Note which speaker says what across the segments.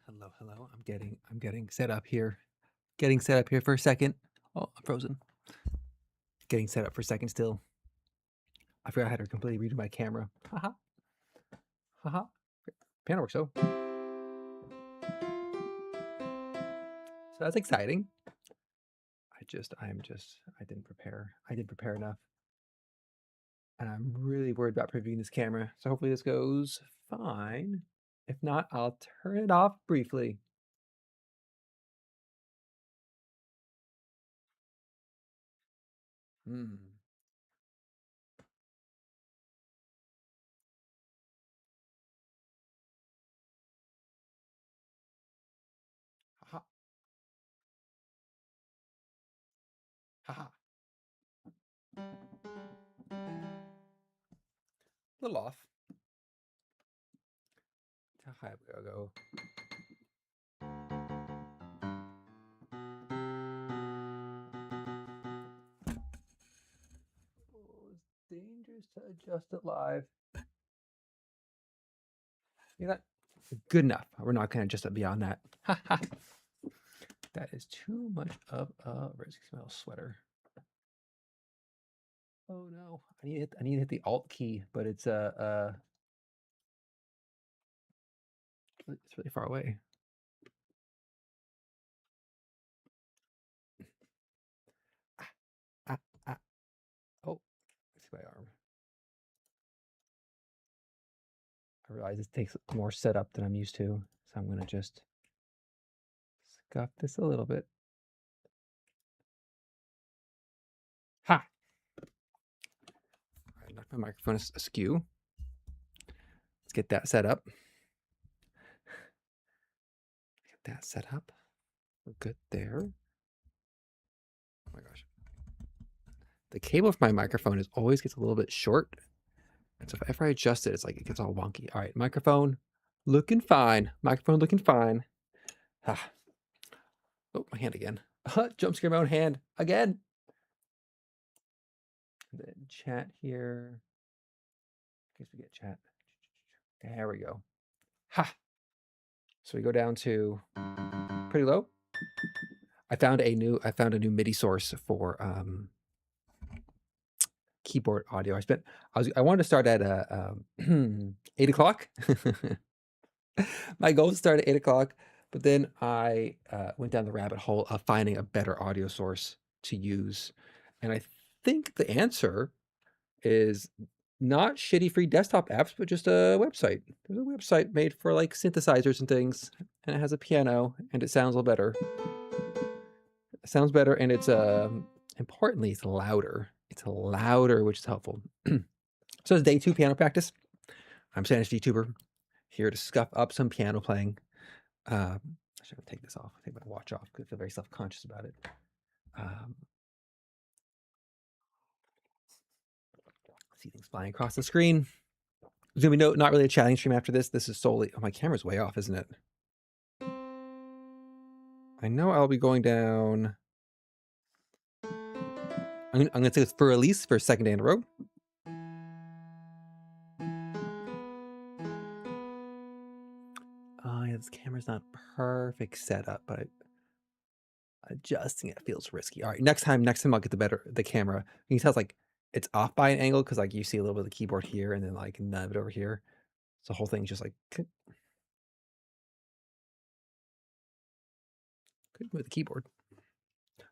Speaker 1: Hello, hello. I'm getting set up here. Getting set up here for a second. Oh, I'm frozen. Getting set up for a second still. I forgot I had to completely redo my camera. Haha. Haha. Piano works so. So that's exciting. I didn't prepare. I didn't prepare enough. And I'm really worried about previewing this camera. So hopefully this goes fine. If not, I'll turn it off briefly. Hmm. Haha. Haha. A little off. How high we gotta go? Oh, it's dangerous to adjust it live. You know, good enough. We're not going to adjust it beyond that. That is too much of a risk. Smell sweater. Oh no! I need to hit the Alt key, but it's it's really far away. Ah, ah. Oh, I see my arm. I realize this takes more setup than I'm used to, so I'm gonna just scuff this a little bit. Ha! I knocked my microphone askew. Let's get that set up. Get that set up. We're good there. Oh my gosh. The cable for my microphone always gets a little bit short. And so if I adjust it, it's like it gets all wonky. All right, microphone looking fine. Microphone looking fine. Ah. Oh, my hand again. Jump scare my own hand again. And then chat here. In case we get chat. There we go. Ha! So we go down to pretty low. I found a new MIDI source for keyboard audio. I wanted to start at 8 o'clock. My goal is to start at 8 o'clock, but then I went down the rabbit hole of finding a better audio source to use. And I think the answer is not shitty free desktop apps, but just a website. There's a website made for like synthesizers and things, and it has a piano, and it sounds a little better. It sounds better, and it's importantly, it's louder. It's louder, which is helpful. So it's day 2 piano practice. I'm Spanish VTuber, here to scuff up some piano playing. I should take this off. Take my watch off because I feel very self-conscious about it. See things flying across the screen. There's gonna be not really a chatting stream after this. This is solely. Oh, my camera's way off, isn't it? I know I'll be going down. I'm gonna take this for release for a second day in a row. Oh yeah, this camera's not perfect setup, but adjusting it feels risky. All right, next time I'll get the camera. You can tell it's like it's off by an angle because like you see a little bit of the keyboard here and then like none of it over here. So the whole thing's just like could move the keyboard.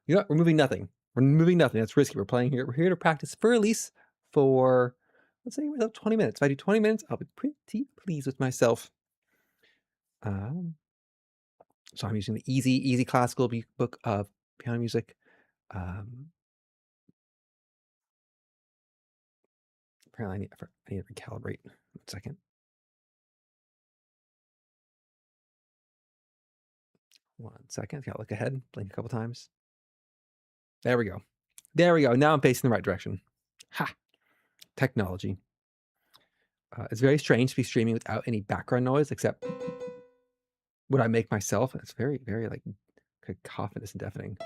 Speaker 1: You know what? We're moving nothing. We're moving nothing. That's risky. We're playing here. We're here to practice for release for, let's say, 20 minutes. If I do 20 minutes, I'll be pretty pleased with myself. So I'm using the easy classical book of piano music. Apparently, I need to recalibrate. 1 second. 1 second. Gotta look ahead. Blink a couple times. There we go. There we go. Now I'm facing the right direction. Ha! Technology. It's very strange to be streaming without any background noise, except what I make myself. It's very, very like cacophonous and deafening.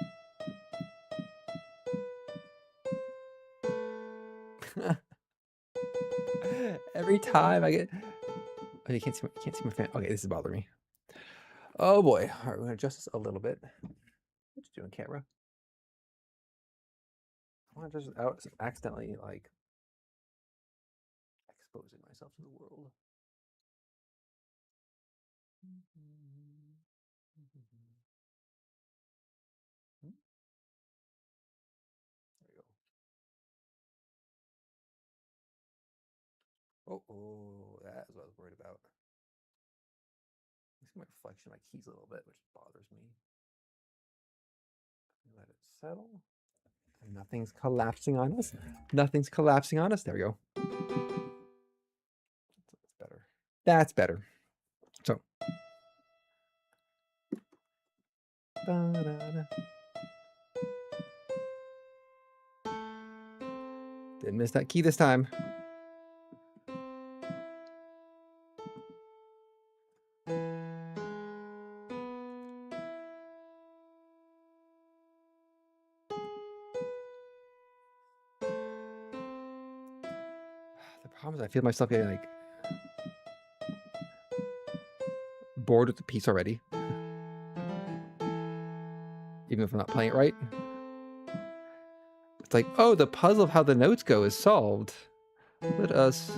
Speaker 1: Every time I get, oh, you can't see my fan. Okay, this is bothering me. Oh boy! All right, we're gonna adjust this a little bit. What you doing, camera? I want to adjust it out accidentally, like exposing myself to the world. There we go. Oh, that's what I was worried about. I see my reflection of my keys a little bit, which bothers me. Let it settle. And nothing's collapsing on us. Nothing's collapsing on us. There we go. That's better. That's better. So. Didn't miss that key this time. The problem is I feel myself getting like bored with the piece already. Even if I'm not playing it right. It's like, oh, the puzzle of how the notes go is solved. Let us...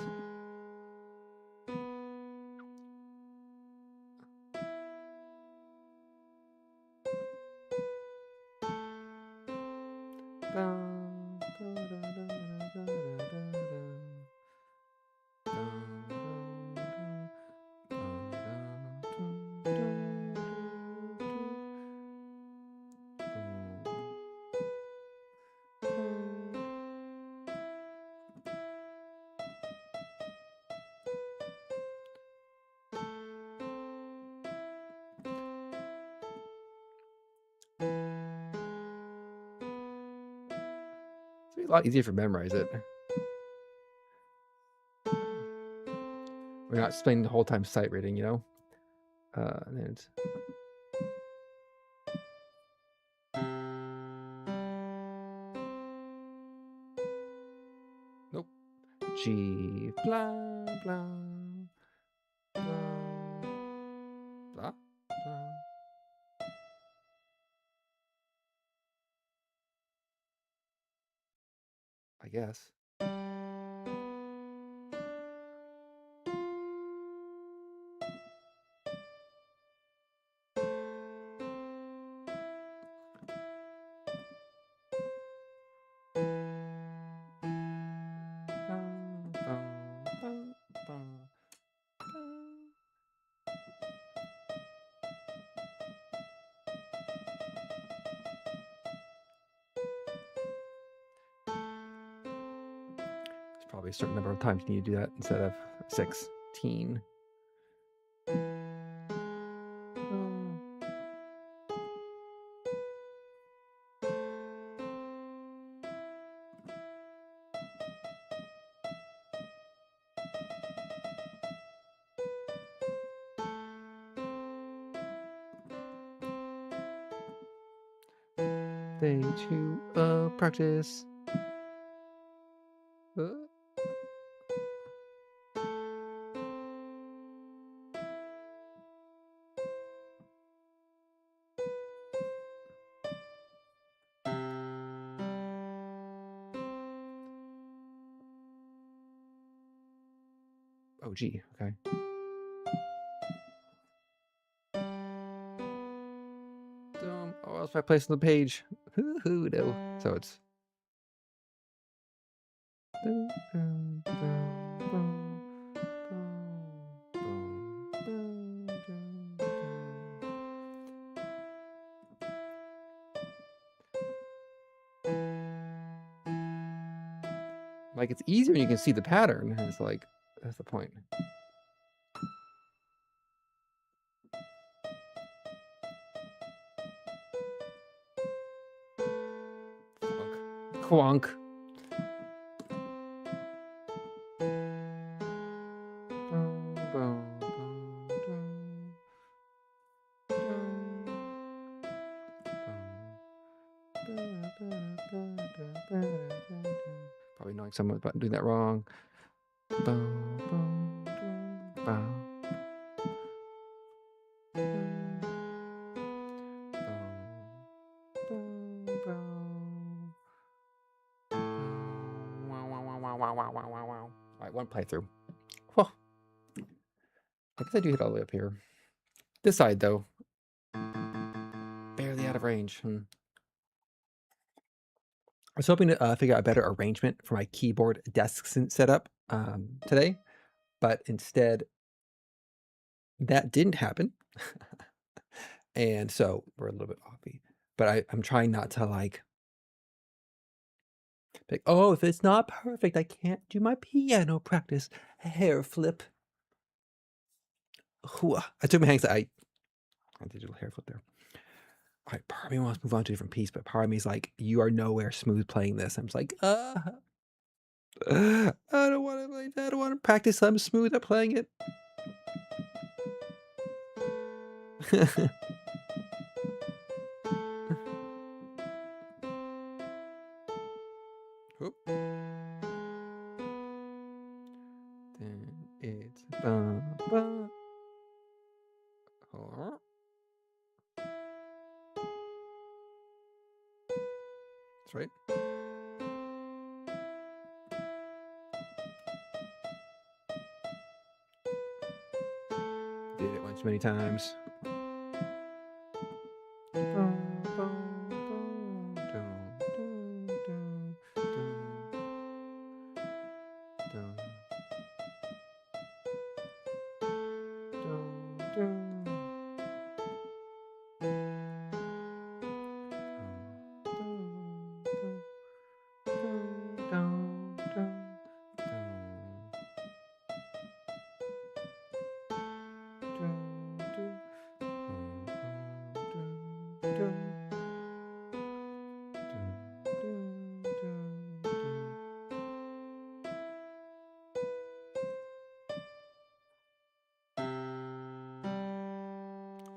Speaker 1: It's a lot easier if you memorize it. We're not spending the whole time sight reading, you know? And it's... G, blah, blah, blah, blah, blah. I guess. There's probably a certain number of times you need to do that instead of 16. Day 2 of practice. Oh, G, okay. Oh, else if I place on the page. Who no. So it's. Like, it's easier when you can see the pattern. It's like, that's the point. Quonk. Probably knowing someone's about doing that wrong. All right, one playthrough. Whoa. I guess I do hit all the way up here. This side, though, barely out of range. I was hoping to figure out a better arrangement for my keyboard desk setup today, but instead that didn't happen. And so we're a little bit offy. But I'm trying not to like, oh, if it's not perfect, I can't do my piano practice. Hair flip. I took my hands. I did a little hair flip there. All right, part of me wants to move on to a different piece, but part of me is like, you are nowhere smooth playing this. I'm just like, I don't want to play that. I don't want to practice. I'm smooth at playing it. Oop. Then it's That's right. Did it once many times.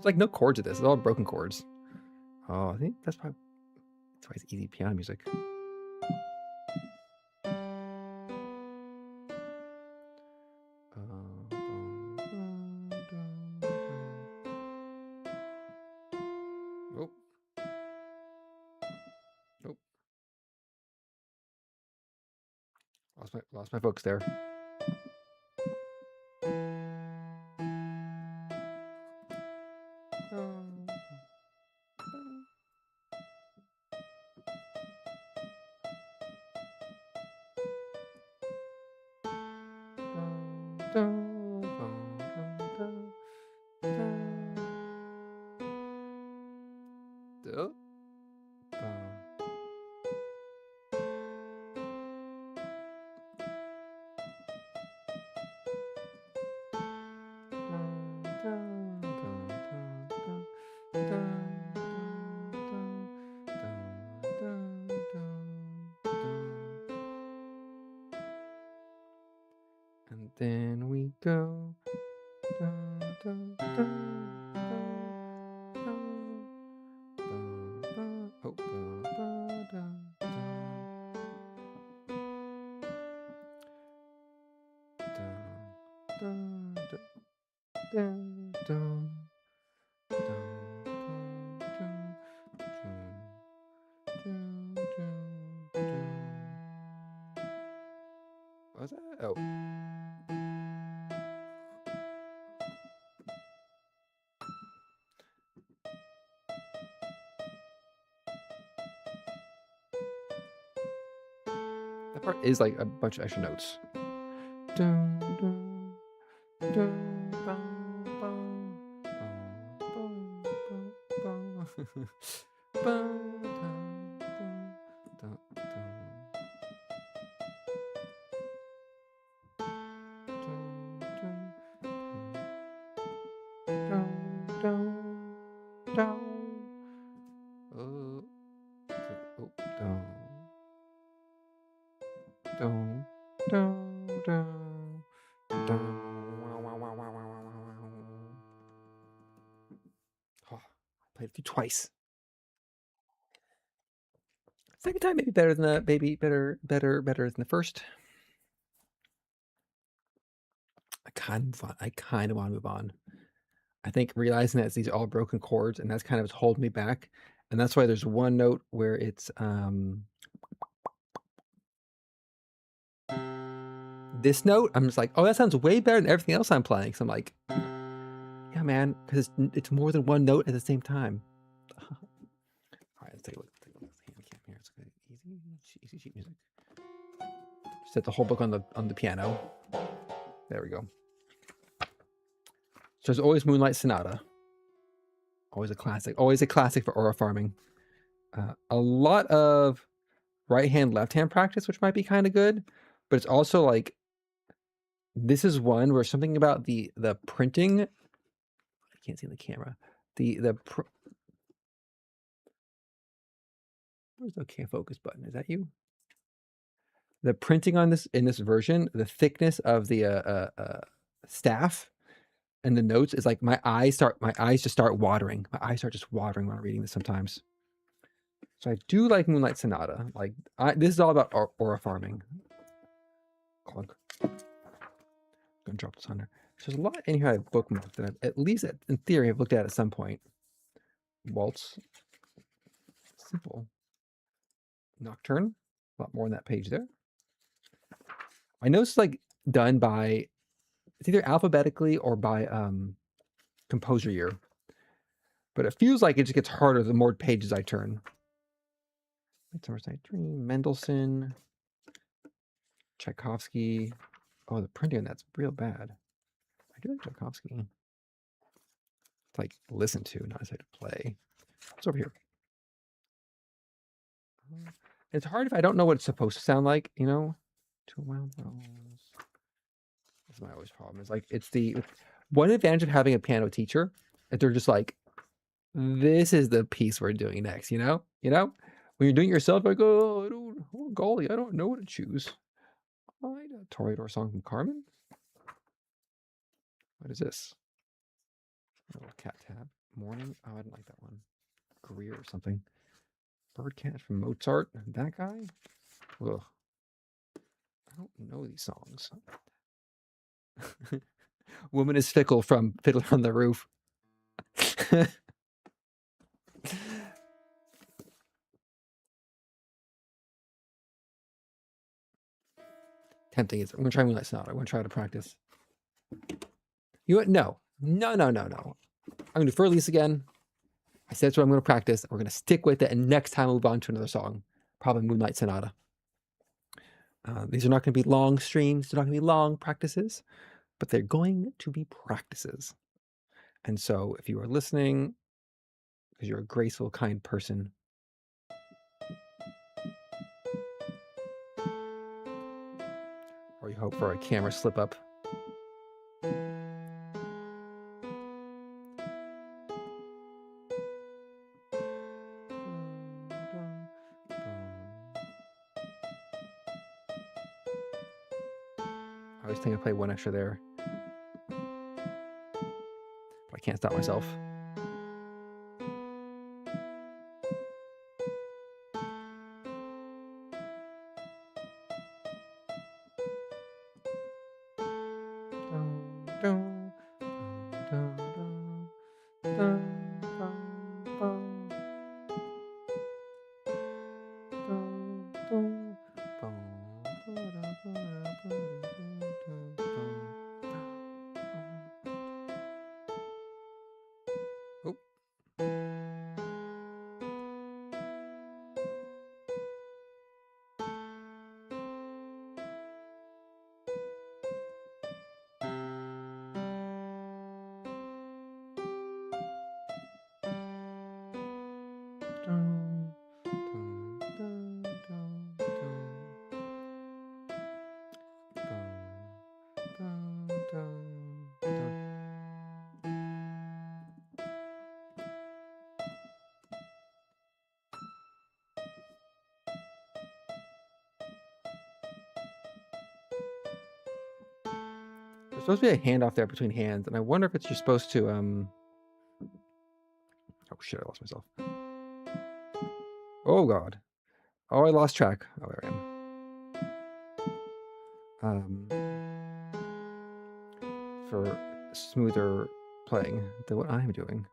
Speaker 1: There's like no chords to this. It's all broken chords. Oh, I think that's why it's easy piano music. Lost my focus there. And then we go. What was that? Oh. That part is like a bunch of extra notes. Played it through twice. Second time maybe better than better than the first. I kind of want to move on. I think realizing that these are all broken chords, and that's kind of what's holding me back. And that's why there's one note where it's this note. I'm just like, oh, that sounds way better than everything else I'm playing. So I'm like, yeah, man, because it's more than one note at the same time. All right, let's take a look. Hand cam here. It's good. Easy sheet music. Set the whole book on the piano. There we go. So there's always Moonlight Sonata. Always a classic. Always a classic for aura farming. A lot of right hand, left hand practice, which might be kind of good, but it's also like this is one where something about the printing. I can't see in the camera. Where's the can't focus button? Is that you? The printing on this in this version, the thickness of the staff and the notes is like my eyes just start watering. My eyes start just watering when I'm reading this sometimes. So I do like Moonlight Sonata. Like this is all about aura farming. Clunk. Gonna drop this on there. There's a lot in here I've bookmarked that I've, at least in theory, I've looked at some point. Waltz. Simple. Nocturne. A lot more on that page there. I know it's like done by, it's either alphabetically or by composer year. But it feels like it just gets harder the more pages I turn. Midsummer's Night Dream, Mendelssohn, Tchaikovsky. Oh, the printing on that's real bad. I do like Tchaikovsky. It's like listen to, not as I to play. It's over here. It's hard if I don't know what it's supposed to sound like, you know? Two wound bells. That's my always problem. It's like it's the one advantage of having a piano teacher that they're just like, this is the piece we're doing next, you know? You know? When you're doing it yourself, like, oh golly, I don't know what to choose. Oh, I know a Toreador song from Carmen. What is this? A little cat tab. Morning. Oh, I didn't like that one. Career or something. Birdcat from Mozart. That guy? Ugh. I don't know these songs. Woman is Fickle from Fiddler on the Roof. tempting is it? I'm gonna try Moonlight Sonata. I'm gonna try to practice. You know what? No. I'm gonna do Fur Elise again. I said that's what I'm gonna practice. We're gonna stick with it, and next time we'll move on to another song, probably Moonlight Sonata. These are not gonna be long streams. They're not gonna be long practices, but they're going to be practices. And so if you are listening, because you're a graceful, kind person, or you hope for a camera slip up, I always think I play one extra there, but I can't stop myself. Oh. There's supposed to be a handoff there between hands, and I wonder if you're supposed to oh shit, I lost myself. Oh god. Oh, I lost track. Oh, there I am. For smoother playing than what I'm doing.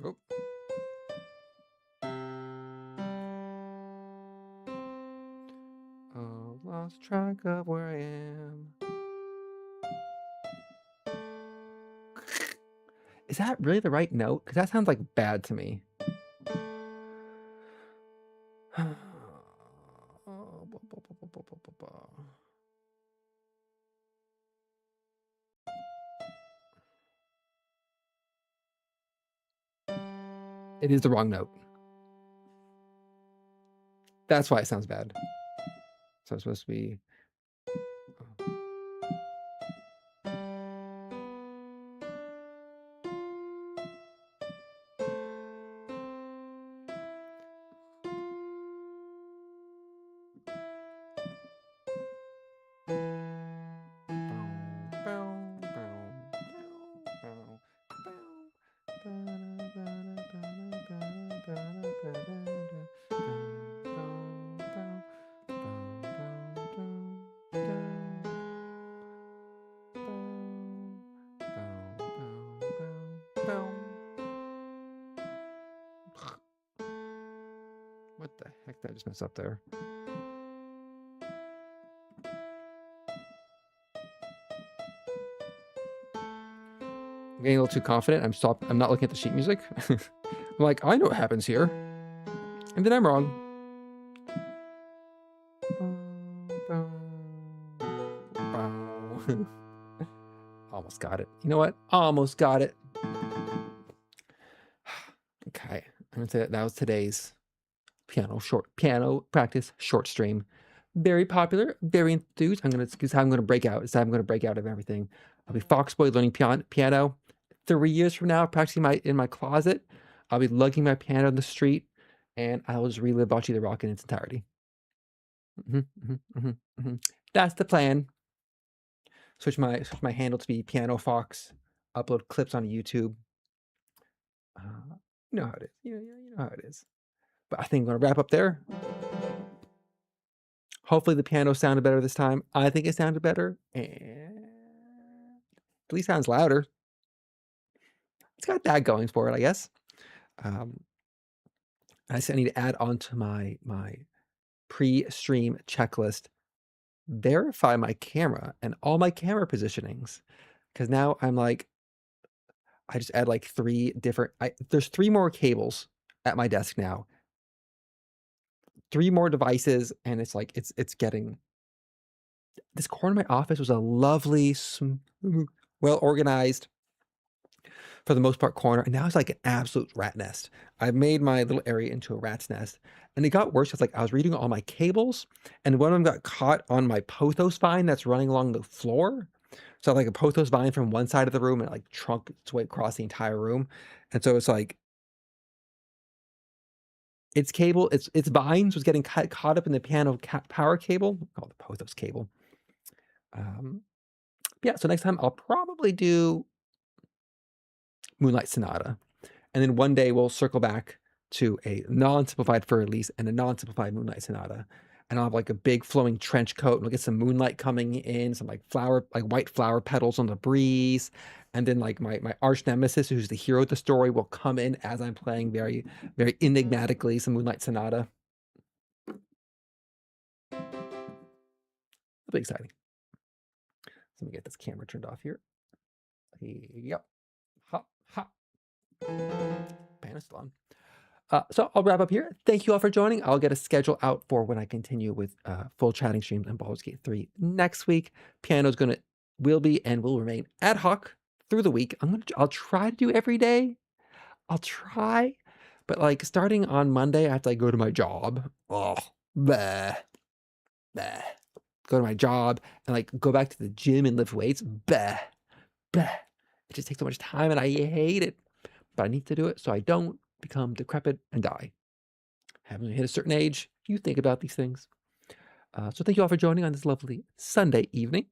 Speaker 1: Oh. Oh, lost track of where I am. Is that really the right note? Because that sounds like bad to me. It is the wrong note. That's why it sounds bad. So it's supposed to be. What the heck did I just mess up there? I'm getting a little too confident. I'm not looking at the sheet music. I'm like, I know what happens here. And then I'm wrong. Almost got it. You know what? Almost got it. Okay. I'm gonna say that was today's piano practice short stream. Very popular, very enthused. This is how I'm gonna break out. This is how I'm gonna break out of everything. I'll be Foxboy learning piano. 3 years from now, practicing in my closet. I'll be lugging my piano on the street, and I will just relive Bocce the Rock in its entirety. That's the plan. Switch my handle to be Piano Fox. Upload clips on YouTube. You know how it is. You know how it is. But I think I'm gonna wrap up there. Hopefully the piano sounded better this time. I think it sounded better, and at least sounds louder. It's got that going for it, I guess. Um, I said I need to add on to my pre-stream checklist, verify my camera and all my camera positionings, because now I'm like, I just add like 3 different there's 3 more cables at my desk now, 3 more devices, and it's like, it's getting this corner of my office was a lovely, well-organized, for the most part, corner, and now it's like an absolute rat nest. I've made my little area into a rat's nest, and it got worse. It's like I was reading all my cables, and one of them got caught on my pothos vine that's running along the floor. So like a pothos vine from one side of the room and it like trunk its way across the entire room. And so it's like its cable, its vines was getting caught up in the piano power cable, called the pothos cable. Yeah, so next time I'll probably do Moonlight Sonata. And then one day we'll circle back to a non-simplified for release and a non-simplified Moonlight Sonata. And I'll have like a big flowing trench coat and we'll get some moonlight coming in, some like white flower petals on the breeze. And then like my arch nemesis, who's the hero of the story, will come in as I'm playing very, very enigmatically some Moonlight Sonata. It'll be exciting. So let me get this camera turned off here. Yep. Ha, ha. Pan is still on. So I'll wrap up here. Thank you all for joining. I'll get a schedule out for when I continue with full chatting streams and Baldur's Gate 3 next week. Piano's will be and will remain ad hoc through the week. I'll try to do every day. I'll try, but like starting on Monday, I have to like go to my job. Oh, bleh, bleh. Go to my job and like go back to the gym and lift weights. Bleh, bleh. It just takes so much time and I hate it, but I need to do it so I don't become decrepit and die. Having hit a certain age, you think about these things. So thank you all for joining on this lovely Sunday evening,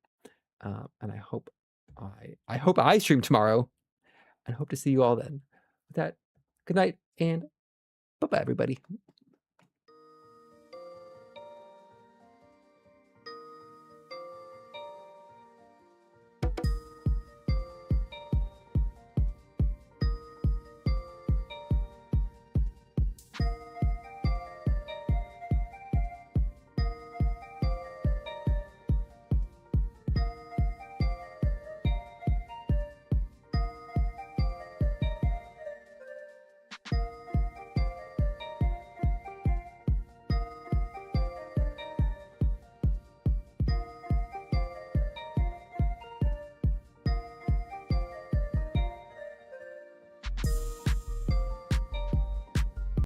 Speaker 1: and I hope I stream tomorrow, and hope to see you all then. With that, good night and bye bye, everybody.